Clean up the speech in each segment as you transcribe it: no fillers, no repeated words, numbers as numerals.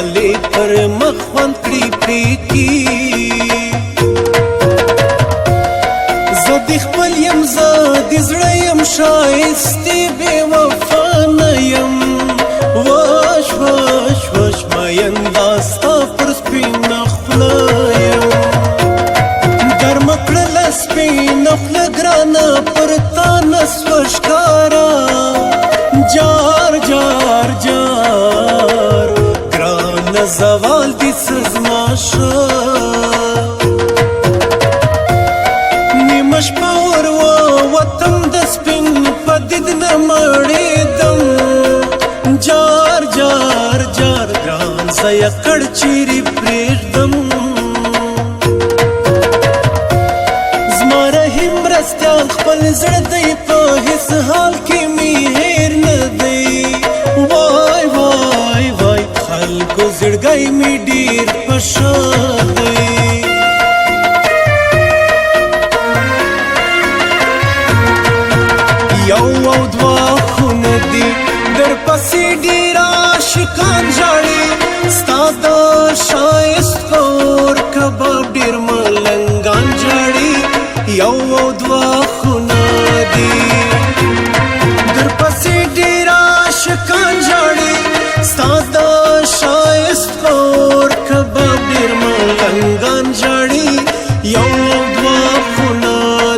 والي پر مخ خوند کړي پریکی زه د خپل یم زه د زړه یم ښایستې بې وفا نه یم وش وش وش مین دا ستا پر سپینه خوله یم ګرمه کړله سپینه خوله ګرانه پر تا نه سوه ښکاره جار جار جار ګرانه زوال دې څه زما شه نیمه شپه ور ووتم د سپین په دید نه مړېدم جار جار جار ګران زه یې کړ چیرې پرېږدم زما رحیم مرستیال خپل زړه دی په هېڅ حال کې مې هېر نه دی وای وای وای خلکو زړګی مې ډېر په ښه دی یو او دوه خونه دي درپسې ډېر عاشقان ژاړي ستا د ښایست په اور کباب ډېر ملنګان ژاړي یو او دوه خونه دي درپسې ډېر عاشقان ژاړي ستا د ښایست په اور کباب ډېر ملنګان ژاړي یو او دوه خونه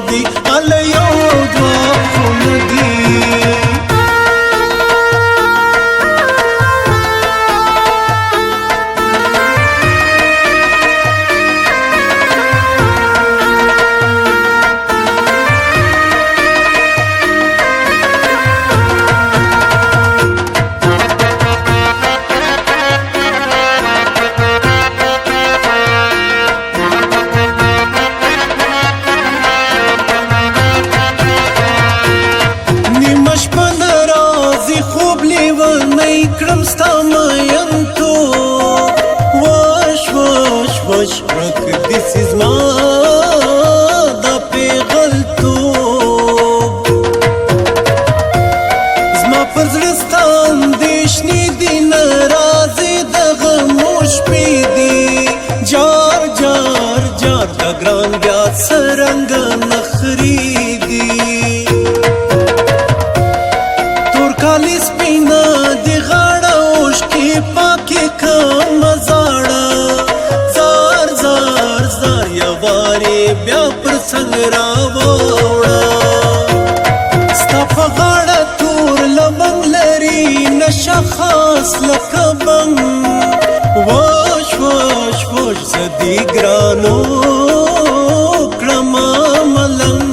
دي هله یو او دوه خونه دي کړم ستا مینتوب وش وش وش ورک دې سي زما دا پیغلتوب زما پر زړه ستا اندېښنې دي ناراضي د غمو شپې دي جار جار جار دا ګران بیا څرنګه نخرې دي تور کالي سپینه پاکی کم زاړه زار زار زار یوارې بیا پر څنګ راوړه ستا په غاړه تور لمنګ لري نشه خاص لکه بنګ وش وش وش زه دې ګرانو کړمه ملنګ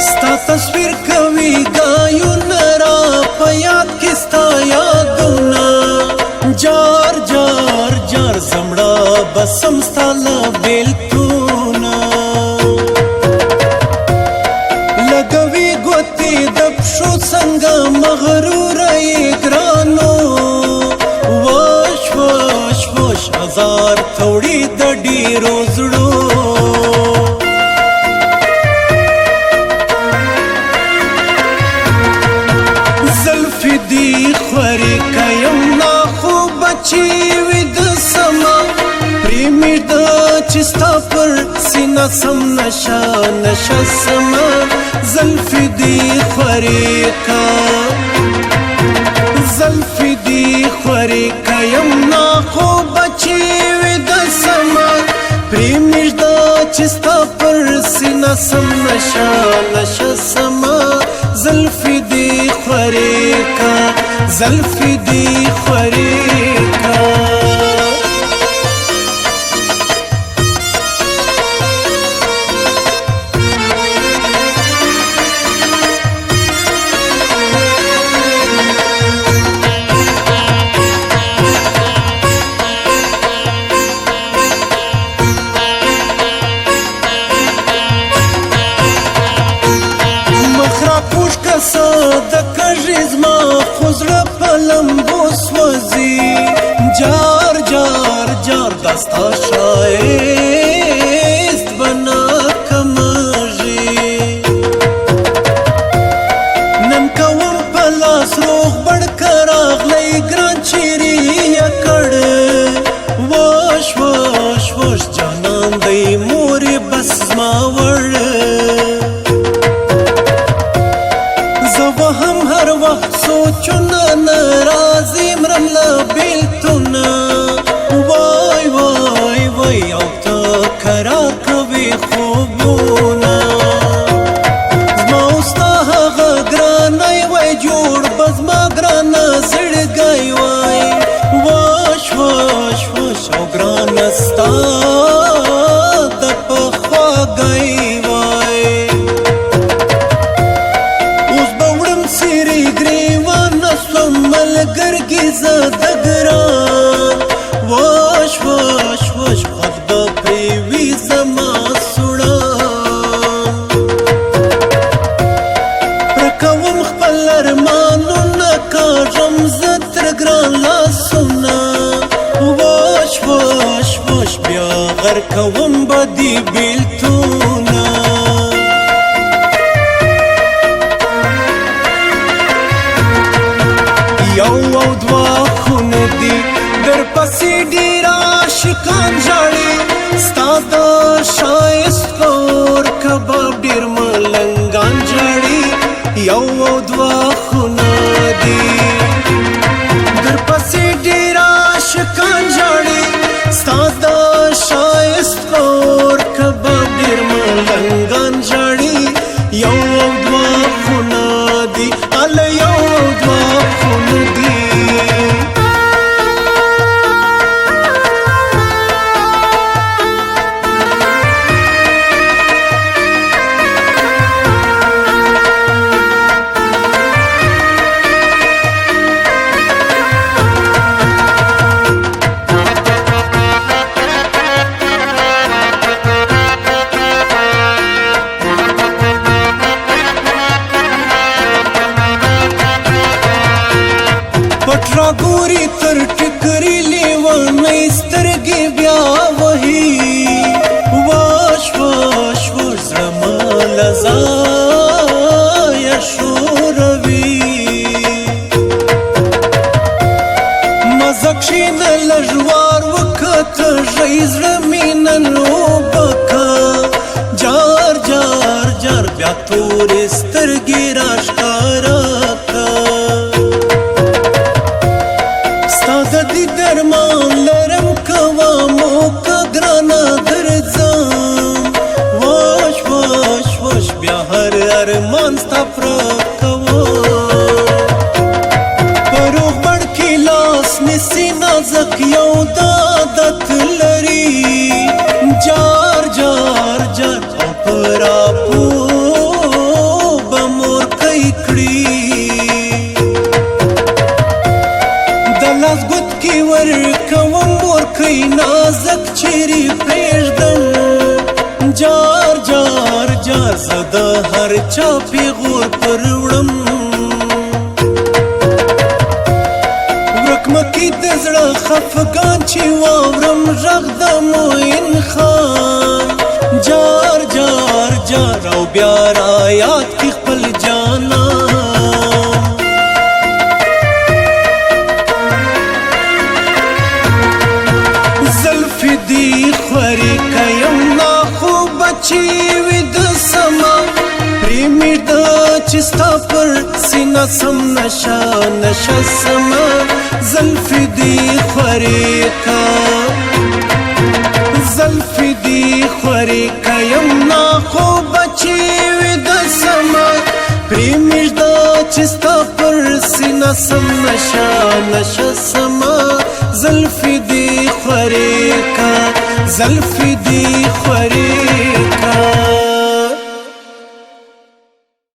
ستا تصویر کوي ګایونه په یاد کې ستا یادونه جار جار جار زمړه بسم ستا له بېلتونه لګوي ګوتې د پښو څنګه مغروره یې ګرانو وش وش وش هزار توړي د ډېرو زړو دی خوري کایم نا خوب چی وید سما پریمی د چستا پر سینا سم نشا نشا سما زلفی دی خوري کا زلفی دی خوري کایم نا خوب چی وید سما پریمی د چستا پر سینا سم نشا نشا سما زلفی دی خوري کا زلفی دی خوري کا د کږې زما خو زړه په لمبو سوځي جار جار جار دا ستا ښایست به نه کمېږي نن کوم په لاس روغ بړ که راغلی له بیلتونه وای وای وای او ته کرار کوي خوبونه زما او ستا هغه ګرانی وای جوړ به زما ګرانه زړګی وای وش وش وش او ګرانه ستا د پخواګۍ وای اوس به وړم څیرې ګریوانه سوم ملګرګي زه د ګران وش وش وش خود به پرې وي زما سوړان رکوم خپل ارمانونه کاږم زه تر ګران لاسونه وش وش وش بیا غر کوم به دې بیلتونه یو او دوه خونه دي در پسې ډېر عاشقان ژاړي ستا د ښایست په اور کباب ډېر ملنګان ژاړي یو او دوه خونه دي در پسې ډېر عاشقان ژاړي ستا د ښایست په اور کباب ډېر ملنګان ژاړي یو او دوه خونه دي هله یو او دوه خونه دي پټ راګوري تر ټکري لیونۍ سترګې بیا وهي وش وش وش زړه مه له ځایه ښوروي مزه کښېنه لږ وار وکه تږی زړه مې نن اوبه که جار جار جار بیا تورې سترګې راښکاره که ستا د دې درمان لرم کومو که ګرانه درځم وش وش وش بیا هر ارمان ستا پوره کوم په روغبړ کې لاس نیسي نازک یو د عادت لري جار جار جار او په راپو به مورکۍ کړي لاس ګوت کې ورکوم مورکۍ نازک چیرې پرېږدم جار جار جار زه د هر چا پیغور پر وړم ورک مکې د زړه خفګان چې واورم غږ د معین خان جار جار جار او بیا رایاد کې خپل جانان زلفې دې خورې کیم ناخوبه چې وي د سما پرې مې ده چې ستا پر سینه سم نشه نشه سمه زلفې دې خورې که زلفې دې خورې کیم ناخوبه چې وي د سما پرې مې ده چې ستا پر سینه سم نشه نشه سمه زلفې دې خورې که زلفې دې خورې